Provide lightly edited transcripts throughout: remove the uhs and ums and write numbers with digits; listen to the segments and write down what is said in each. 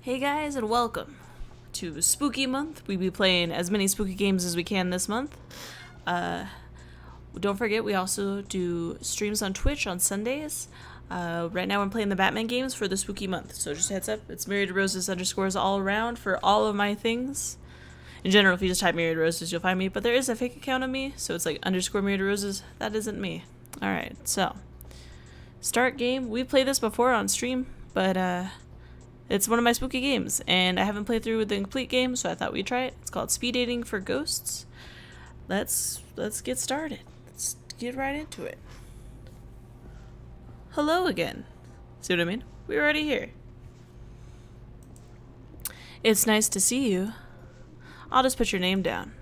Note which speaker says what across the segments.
Speaker 1: Hey guys, and welcome to Spooky Month. We'll be playing as many spooky games as we can this month. Don't forget, we also do streams on Twitch on Sundays. Right now I'm playing the Batman games for the Spooky Month, so just heads up, it's Myriad Roses underscores all around for all of my things. In general, if you just type Myriad Roses, you'll find me, but there is a fake account of me, so it's like underscore Myriad Roses. That isn't me. Alright, so start game. We played this before on stream, but it's one of my spooky games, and I haven't played through with the complete game, so I thought we'd try it. It's called Speed Dating for Ghosts. Let's get started. Let's get right into it. Hello again. See what I mean? We're already here. It's nice to see you. I'll just put your name down,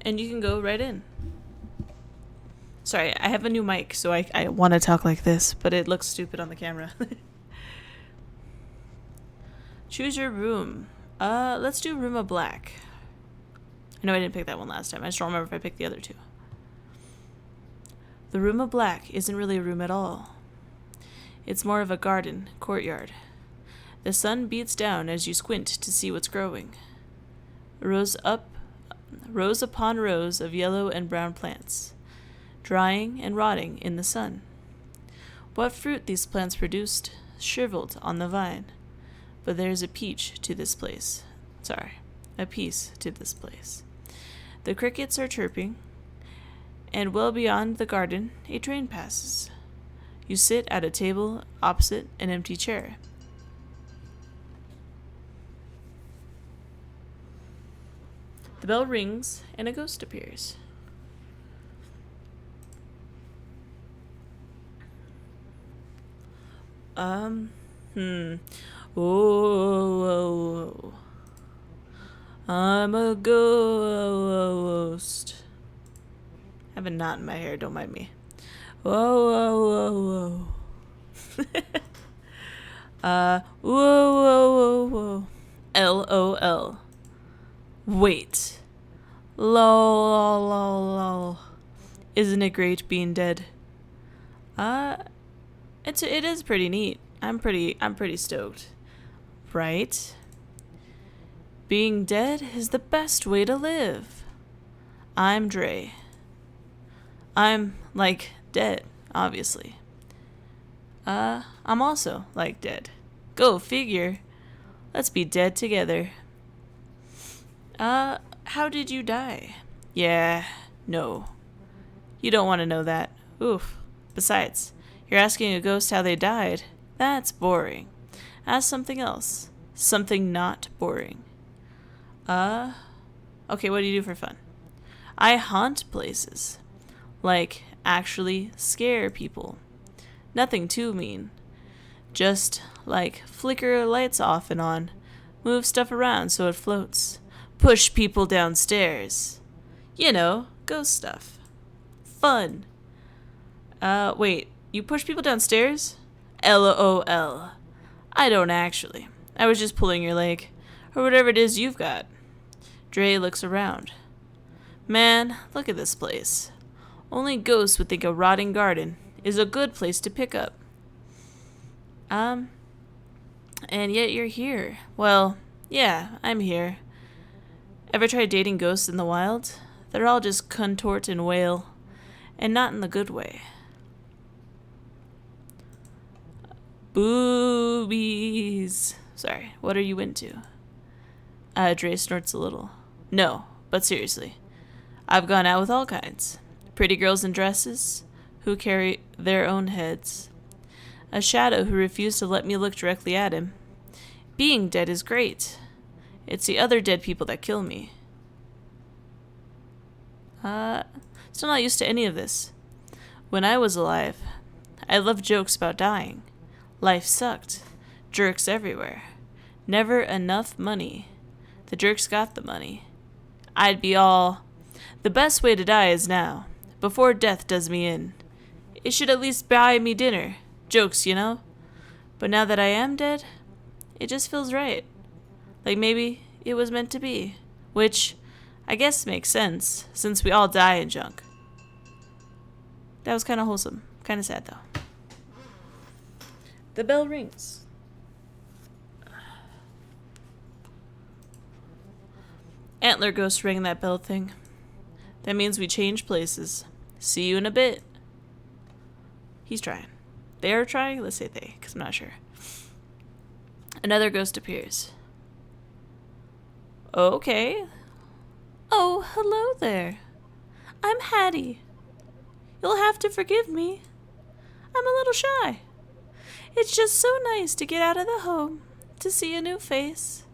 Speaker 1: and you can go right in. Sorry, I have a new mic, so I want to talk like this, but it looks stupid on the camera. Choose your room. Let's do room of black. I know I didn't pick that one last time. I just don't remember if I picked the other two. The room of black isn't really a room at all. It's more of a garden, courtyard. The sun beats down as you squint to see what's growing. Rows upon rows of yellow and brown plants, drying and rotting in the sun. What fruit these plants produced, shriveled on the vine. But there's a peach to this place. A piece to this place. The crickets are chirping, and well beyond the garden, a train passes. You sit at a table opposite an empty chair. The bell rings, and a ghost appears. Oh, I'm a ghost. I have a knot in my hair, don't mind me. Whoa. Whoa. LOL. Wait. Lol. Isn't it great being dead? It is pretty neat. I'm pretty stoked. Right? Being dead is the best way to live. I'm Dre. I'm, like, dead, obviously. I'm also, like, dead. Go figure. Let's be dead together. How did you die? Yeah, no. You don't want to know that. Oof. Besides, you're asking a ghost how they died. That's boring. Ask something else. Something not boring. Okay, what do you do for fun? I haunt places. Like, actually scare people. Nothing too mean. Just, like, flicker lights off and on. Move stuff around so it floats. Push people downstairs. You know, ghost stuff. Fun. Wait, you push people downstairs? LOL. I don't actually. I was just pulling your leg. Or whatever it is you've got. Dre looks around. Man, look at this place. Only ghosts would think a rotting garden is a good place to pick up. And yet you're here. Well, yeah, I'm here. Ever tried dating ghosts in the wild? They're all just contort and wail. And not in the good way. Boobies. Sorry, what are you into? Dre snorts a little. No, but seriously. I've gone out with all kinds. Pretty girls in dresses, who carry their own heads. A shadow who refused to let me look directly at him. Being dead is great. It's the other dead people that kill me. Still not used to any of this. When I was alive, I loved jokes about dying. Life sucked. Jerks everywhere. Never enough money. The jerks got the money. I'd be all, the best way to die is now, before death does me in. It should at least buy me dinner. Jokes, you know? But now that I am dead, it just feels right. Like maybe it was meant to be. Which, I guess makes sense, since we all die in junk. That was kind of wholesome. Kind of sad, though. The bell rings. Antler Ghost rang that bell thing. That means we change places. See you in a bit. He's trying. They are trying? Let's say they, because I'm not sure. Another ghost appears. Okay. Oh, hello there. I'm Hattie. You'll have to forgive me. I'm a little shy. It's just so nice to get out of the home, to see a new face.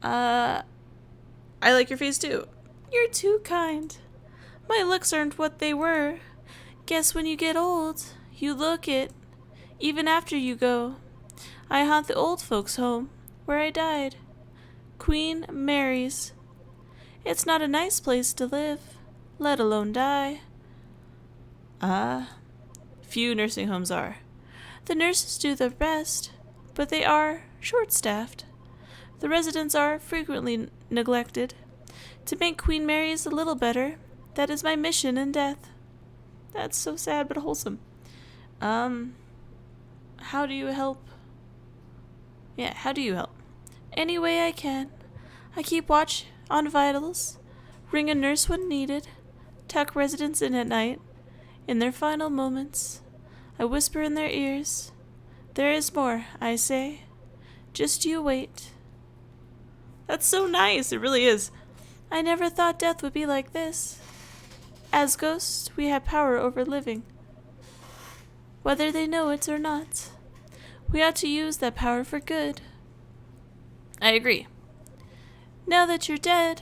Speaker 1: I like your face too. You're too kind. My looks aren't what they were. Guess when you get old, you look it, even after you go. I haunt the old folks' home, where I died. Queen Mary's. It's not a nice place to live, let alone die. Few nursing homes are. The nurses do their best, but they are short-staffed. The residents are frequently neglected. To make Queen Mary's a little better, that is my mission in death. That's so sad but wholesome. How do you help? Yeah, how do you help? Any way I can. I keep watch on vitals, ring a nurse when needed, tuck residents in at night. In their final moments, I whisper in their ears, there is more, I say. Just you wait. That's so nice, it really is. I never thought death would be like this. As ghosts, we have power over living. Whether they know it or not, we ought to use that power for good. I agree. Now that you're dead,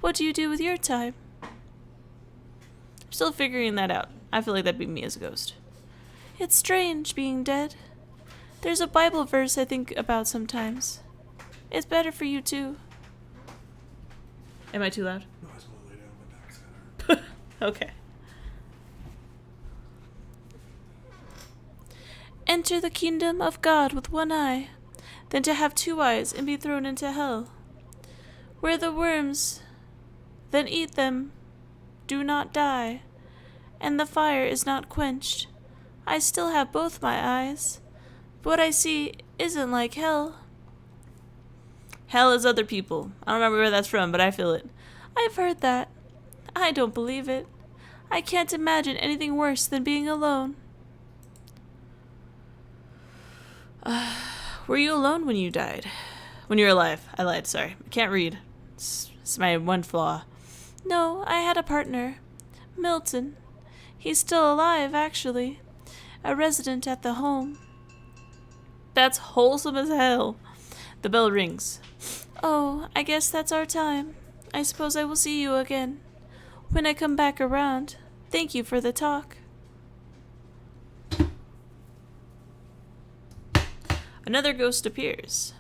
Speaker 1: what do you do with your time? I'm still figuring that out. I feel like that'd be me as a ghost. It's strange being dead. There's a Bible verse I think about sometimes. It's better for you too. Am I too loud?
Speaker 2: No, I just want to lay down. My back's kind of hurt.
Speaker 1: Okay. Enter the kingdom of God with one eye, than to have two eyes and be thrown into hell, where the worms then eat them do not die, and the fire is not quenched. I still have both my eyes, but what I see isn't like hell. Hell is other people. I don't remember where that's from, but I feel it. I've heard that. I don't believe it. I can't imagine anything worse than being alone. Were you alone when you died? When you were alive. I lied, sorry. I can't read. It's my one flaw. No, I had a partner. Milton. He's still alive, actually. A resident at the home. That's wholesome as hell. The bell rings. Oh, I guess that's our time. I suppose I will see you again. When I come back around, thank you for the talk. Another ghost appears.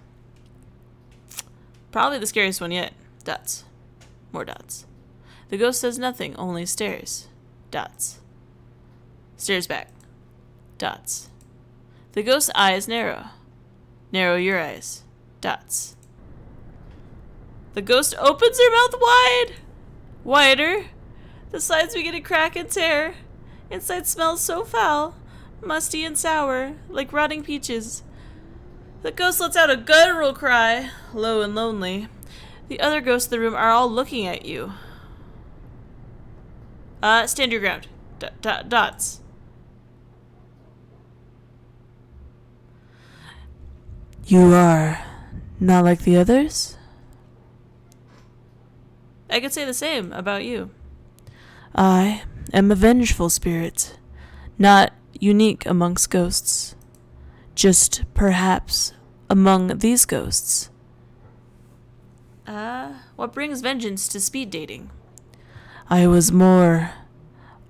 Speaker 1: Probably the scariest one yet. Dots. More dots. The ghost says nothing, only stares. Dots. Stares back. Dots. The ghost's eyes narrow. Narrow your eyes. Dots. The ghost opens her mouth wide. Wider. The sides begin to crack and tear. Inside smells so foul, musty and sour, like rotting peaches. The ghost lets out a guttural cry, low and lonely. The other ghosts in the room are all looking at you. Stand your ground. Dots. You are not like the others? I could say the same about you. I am a vengeful spirit, not unique amongst ghosts. Just perhaps among these ghosts. What brings vengeance to speed dating? I was more.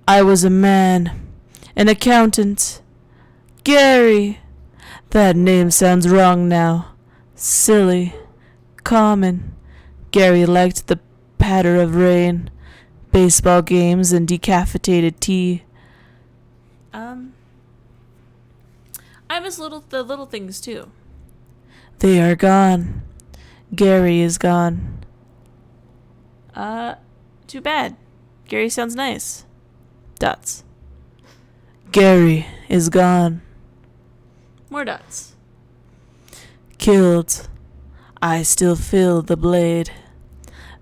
Speaker 1: I was a man. An accountant. Gary. That name sounds wrong now. Silly. Common. Gary liked the patter of rain, baseball games, and decafeinated tea. I miss the little things too. They are gone. Gary is gone. Too bad. Gary sounds nice. Dots. Gary is gone. More dots. Killed. I still feel the blade.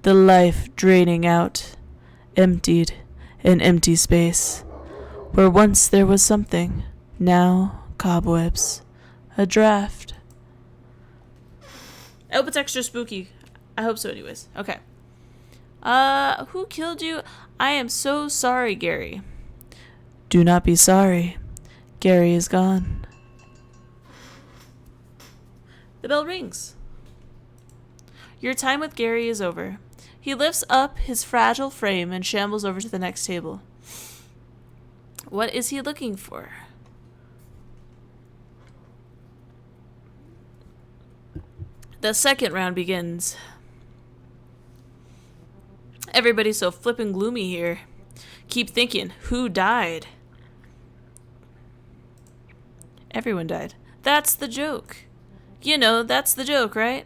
Speaker 1: the life draining out, emptied an empty space, where once there was something, now cobwebs, a draft. I hope it's extra spooky. I hope so anyways. Okay. Who killed you? I am so sorry, Gary. Do not be sorry. Gary is gone. The bell rings. Your time with Gary is over. He lifts up his fragile frame and shambles over to the next table. What is he looking for? The second round begins. Everybody's so flippin' gloomy here. Keep thinking, who died? Everyone died. That's the joke. You know, that's the joke, right?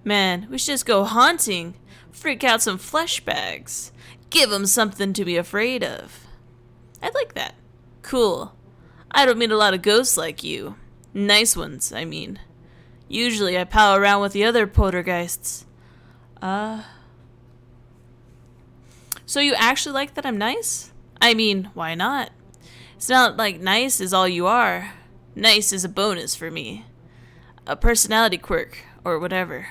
Speaker 1: Man, we should just go haunting. Freak out some flesh bags. Give them something to be afraid of. I like that. Cool. I don't meet a lot of ghosts like you. Nice ones, I mean. Usually I pal around with the other poltergeists. So you actually like that I'm nice? I mean, why not? It's not like nice is all you are. Nice is a bonus for me. A personality quirk, or whatever.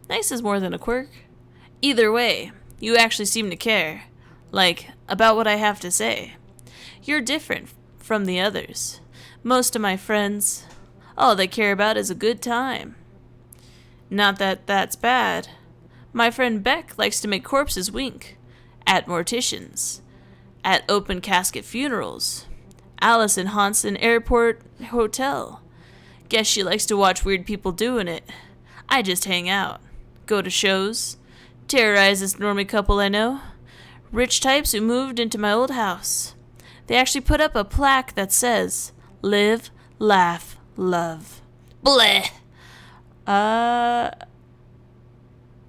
Speaker 1: Nice is more than a quirk. Either way, you actually seem to care. Like, about what I have to say. You're different from the others. Most of my friends, all they care about is a good time. Not that that's bad. My friend Beck likes to make corpses wink. At morticians. At open casket funerals. Allison haunts an airport hotel. Guess she likes to watch weird people doing it. I just hang out. Go to shows. Terrorize this normie couple I know. Rich types who moved into my old house. They actually put up a plaque that says, "Live, laugh, love." Bleh!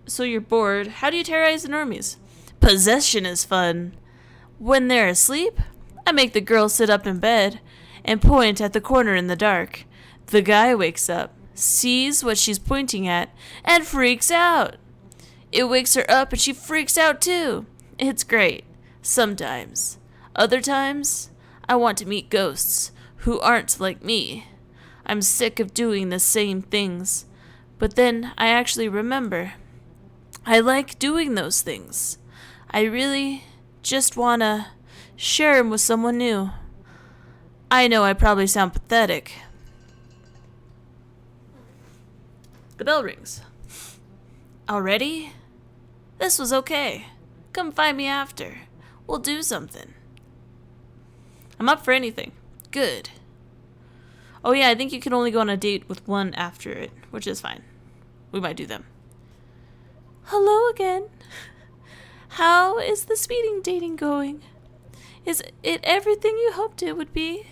Speaker 1: So you're bored. How do you terrorize the normies? Possession is fun. When they're asleep, I make the girl sit up in bed and point at the corner in the dark. The guy wakes up, sees what she's pointing at, and freaks out. It wakes her up and she freaks out too. It's great. Sometimes. Other times, I want to meet ghosts who aren't like me. I'm sick of doing the same things. But then I actually remember. I like doing those things. I really just want to share them with someone new. I know I probably sound pathetic. The bell rings. Already? This was okay. Come find me after. We'll do something. I'm up for anything. Good. Oh yeah, I think you can only go on a date with one after it, which is fine. We might do them. Hello again. How is the speeding dating going? Is it everything you hoped it would be?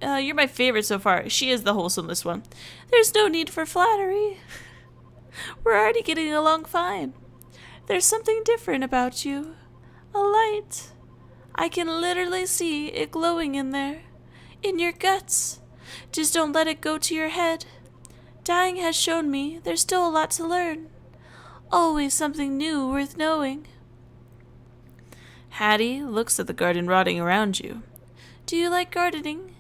Speaker 1: You're my favorite so far. She is the wholesomest one. There's no need for flattery. We're already getting along fine. There's something different about you. A light. I can literally see it glowing in there. In your guts. Just don't let it go to your head. Dying has shown me there's still a lot to learn. Always something new worth knowing. Hattie looks at the garden rotting around you. Do you like gardening?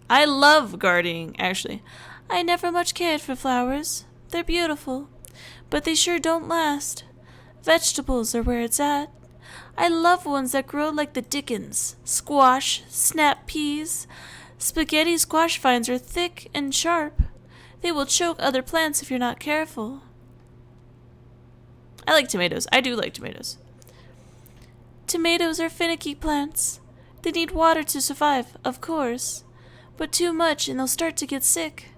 Speaker 1: I love gardening, actually. I never much cared for flowers. They're beautiful, but they sure don't last. Vegetables are where it's at. I love ones that grow like the dickens. Squash, snap peas. Spaghetti squash vines are thick and sharp. They will choke other plants if you're not careful. I like tomatoes. I do like tomatoes. Tomatoes are finicky plants. They need water to survive, of course. But too much and they'll start to get sick.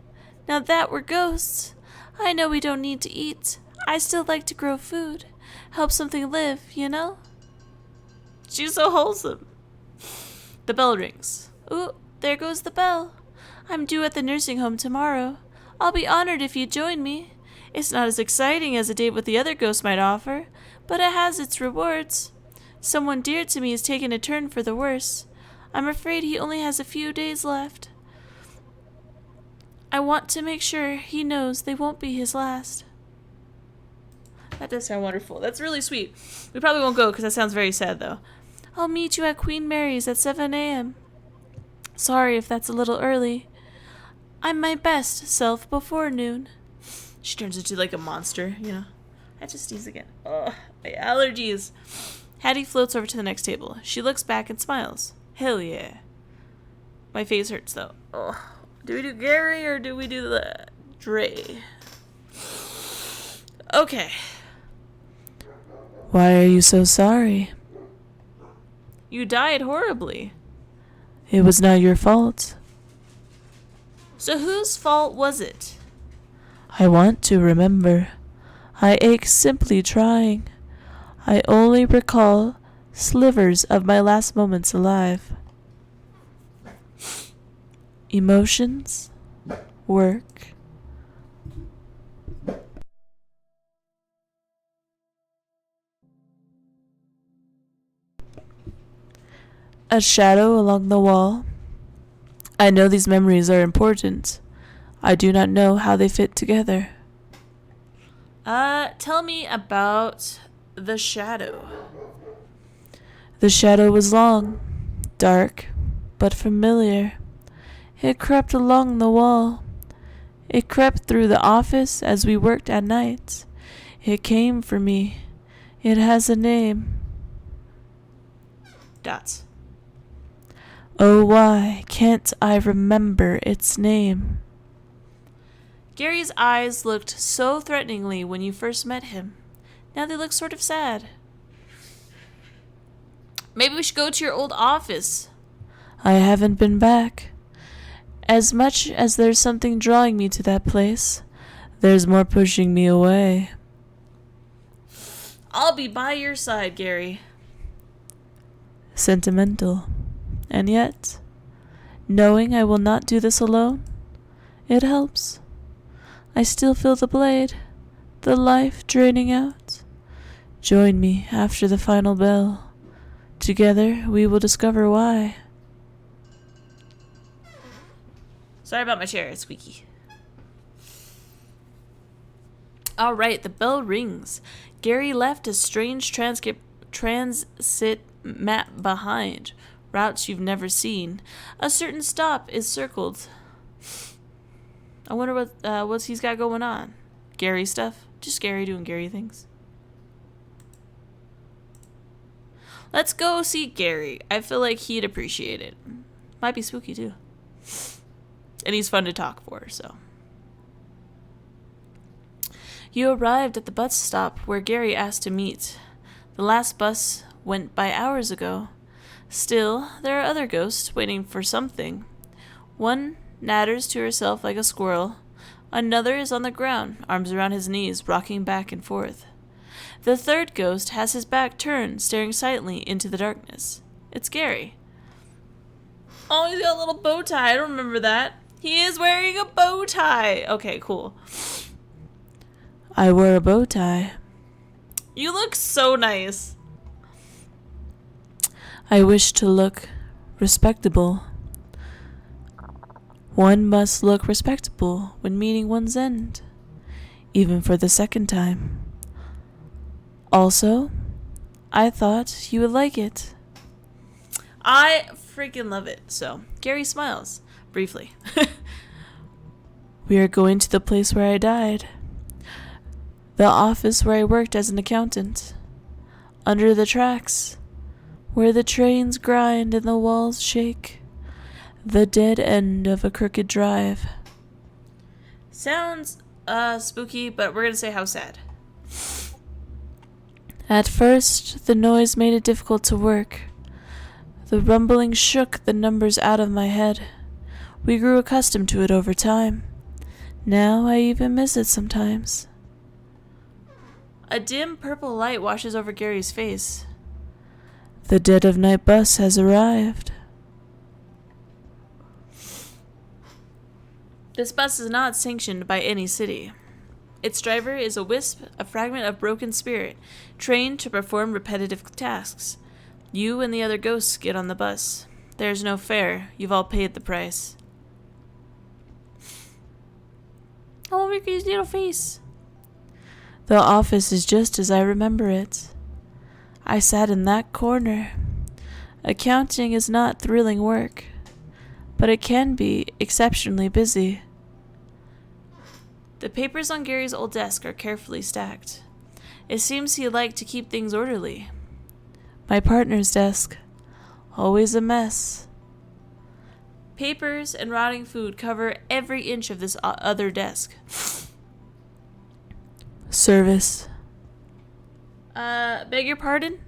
Speaker 1: Now that we're ghosts, I know we don't need to eat. I still like to grow food. Help something live, you know? She's so wholesome. The bell rings. Ooh, there goes the bell. I'm due at the nursing home tomorrow. I'll be honored if you join me. It's not as exciting as a date with the other ghosts might offer, but it has its rewards. Someone dear to me is taking a turn for the worse. I'm afraid he only has a few days left. I want to make sure he knows they won't be his last. That does sound wonderful. That's really sweet. We probably won't go because that sounds very sad, though. I'll meet you at Queen Mary's at 7 a.m. Sorry if that's a little early. I'm my best self before noon. She turns into like a monster, you know. I just sneeze again. Ugh, my allergies. Hattie floats over to the next table. She looks back and smiles. Hell yeah. My face hurts though. Ugh. Do we do Gary or do we do the Dre? Okay.
Speaker 3: Why are you so sorry?
Speaker 1: You died horribly.
Speaker 3: It was not your fault.
Speaker 1: So whose fault was it?
Speaker 3: I want to remember. I ache simply trying. I only recall slivers of my last moments alive. Emotions, work. A shadow along the wall. I know these memories are important. I do not know how they fit together.
Speaker 1: Tell me about the shadow.
Speaker 3: The shadow was long, dark, but familiar. It crept along the wall. It crept through the office as we worked at night. It came for me. It has a name.
Speaker 1: Dots.
Speaker 3: Oh, why can't I remember its name?
Speaker 1: Gary's eyes looked so threateningly when you first met him. Now they look sort of sad. Maybe we should go to your old office.
Speaker 3: I haven't been back. As much as there's something drawing me to that place, there's more pushing me away.
Speaker 1: I'll be by your side, Gary.
Speaker 3: Sentimental. And yet, knowing I will not do this alone, it helps. I still feel the blade, the life draining out. Join me after the final bell. Together we will discover why.
Speaker 1: Sorry about my chair, it's squeaky. Alright, the bell rings. Gary left a strange transit map behind. Routes you've never seen. A certain stop is circled. I wonder what's he's got going on. Gary stuff? Just Gary doing Gary things. Let's go see Gary. I feel like he'd appreciate it. Might be spooky too. And he's fun to talk for, so. You arrived at the bus stop where Gary asked to meet. The last bus went by hours ago. Still, there are other ghosts waiting for something. One natters to herself like a squirrel. Another is on the ground, arms around his knees, rocking back and forth. The third ghost has his back turned, staring silently into the darkness. It's Gary. Oh, he's got a little bow tie. I don't remember that. He is wearing a bow tie. Okay, cool.
Speaker 3: I wore a bow tie.
Speaker 1: You look so nice.
Speaker 3: I wish to look respectable. One must look respectable when meeting one's end, even for the second time. Also, I thought you would like it.
Speaker 1: I freaking love it. So, Gary smiles, briefly.
Speaker 3: We are going to the place where I died. The office where I worked as an accountant. Under the tracks, where the trains grind and the walls shake. The dead end of a crooked drive.
Speaker 1: Sounds spooky, but we're gonna say how sad.
Speaker 3: At first, the noise made it difficult to work. The rumbling shook the numbers out of my head. We grew accustomed to it over time. Now I even miss it sometimes.
Speaker 1: A dim purple light washes over Gary's face.
Speaker 3: The dead of night bus has arrived.
Speaker 1: This bus is not sanctioned by any city. Its driver is a wisp, a fragment of broken spirit, trained to perform repetitive tasks. You and the other ghosts get on the bus. There's no fare. You've all paid the price. Oh, look at his little face.
Speaker 3: The office is just as I remember it. I sat in that corner. Accounting is not thrilling work, but it can be exceptionally busy.
Speaker 1: The papers on Gary's old desk are carefully stacked. It seems he liked to keep things orderly.
Speaker 3: My partner's desk. Always a mess.
Speaker 1: Papers and rotting food cover every inch of this other desk.
Speaker 3: Service.
Speaker 1: Beg your pardon?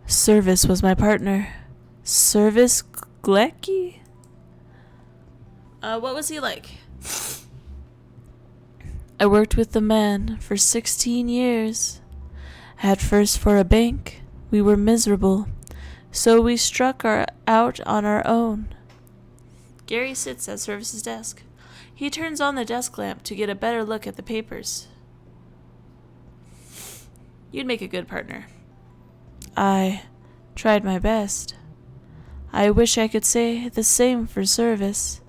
Speaker 3: Service was my partner. Service Glecki?
Speaker 1: What was he like?
Speaker 3: I worked with the man for 16 years. At first for a bank, we were miserable, so we struck out on our own.
Speaker 1: Gary sits at Service's desk. He turns on the desk lamp to get a better look at the papers. You'd make a good partner.
Speaker 3: I tried my best. I wish I could say the same for Service.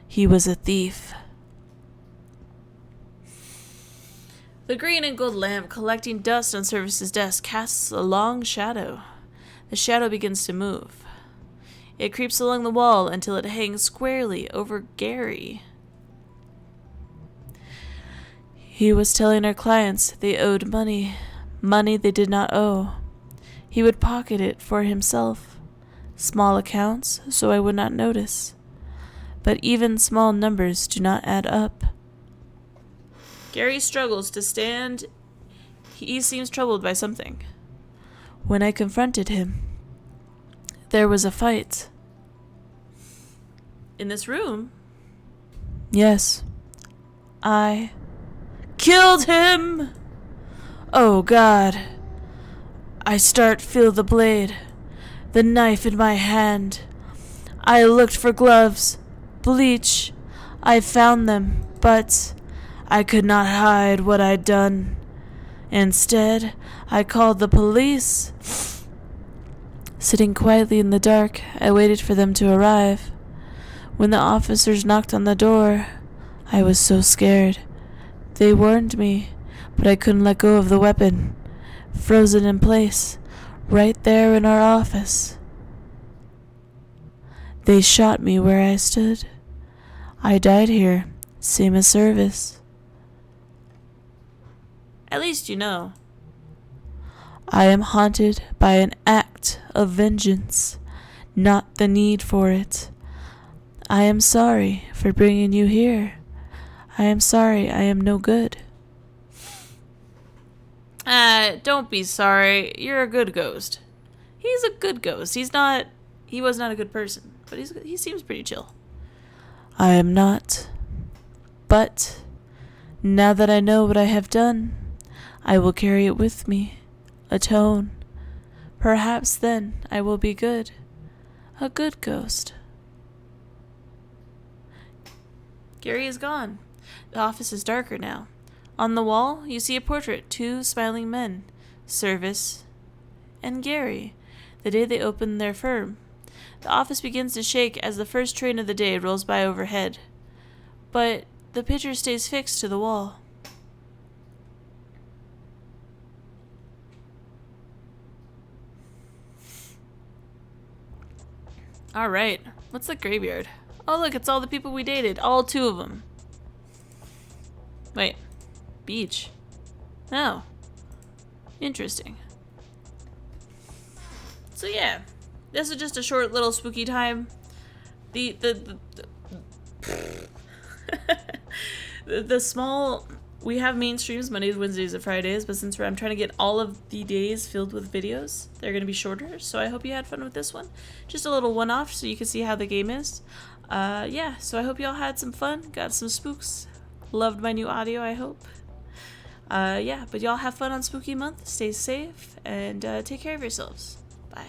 Speaker 3: He was a thief.
Speaker 1: The green and gold lamp collecting dust on Service's desk casts a long shadow. The shadow begins to move. It creeps along the wall until it hangs squarely over Gary.
Speaker 3: He was telling our clients they owed money they did not owe. He would pocket it for himself. Small accounts, so I would not notice. But even small numbers do not add up.
Speaker 1: Gary struggles to stand. He seems troubled by something.
Speaker 3: When I confronted him, there was a fight.
Speaker 1: In this room?
Speaker 3: Yes. I killed him! Oh God. I feel the blade, the knife in my hand. I looked for gloves, bleach. I found them, but I could not hide what I'd done. Instead, I called the police. Sitting quietly in the dark, I waited for them to arrive. When the officers knocked on the door, I was so scared. They warned me, but I couldn't let go of the weapon, frozen in place, right there in our office. They shot me where I stood. I died here, same as Service.
Speaker 1: At least you know.
Speaker 3: I am haunted by an act of vengeance, not the need for it. I am sorry for bringing you here. I am sorry I am no good.
Speaker 1: Don't be sorry. You're a good ghost. He's a good ghost. He was not a good person, but he seems pretty chill.
Speaker 3: I am not. But now that I know what I have done, I will carry it with me, atone. Perhaps then I will be good, a good ghost.
Speaker 1: Gary is gone. The office is darker now. On the wall, you see a portrait, 2 smiling men, Service and Gary, the day they opened their firm. The office begins to shake as the first train of the day rolls by overhead. But the picture stays fixed to the wall. Alright, what's the graveyard? Oh look, it's all the people we dated, all 2 of them. Wait, beach. Oh, interesting. So yeah, this is just a short little spooky time. The small, we have main streams Mondays, Wednesdays, and Fridays, but since I'm trying to get all of the days filled with videos, they're going to be shorter, so I hope you had fun with this one. Just a little one-off so you can see how the game is. Yeah, so I hope y'all had some fun, got some spooks, loved my new audio, I hope. Yeah, but y'all have fun on Spooky Month, stay safe, and take care of yourselves. Bye.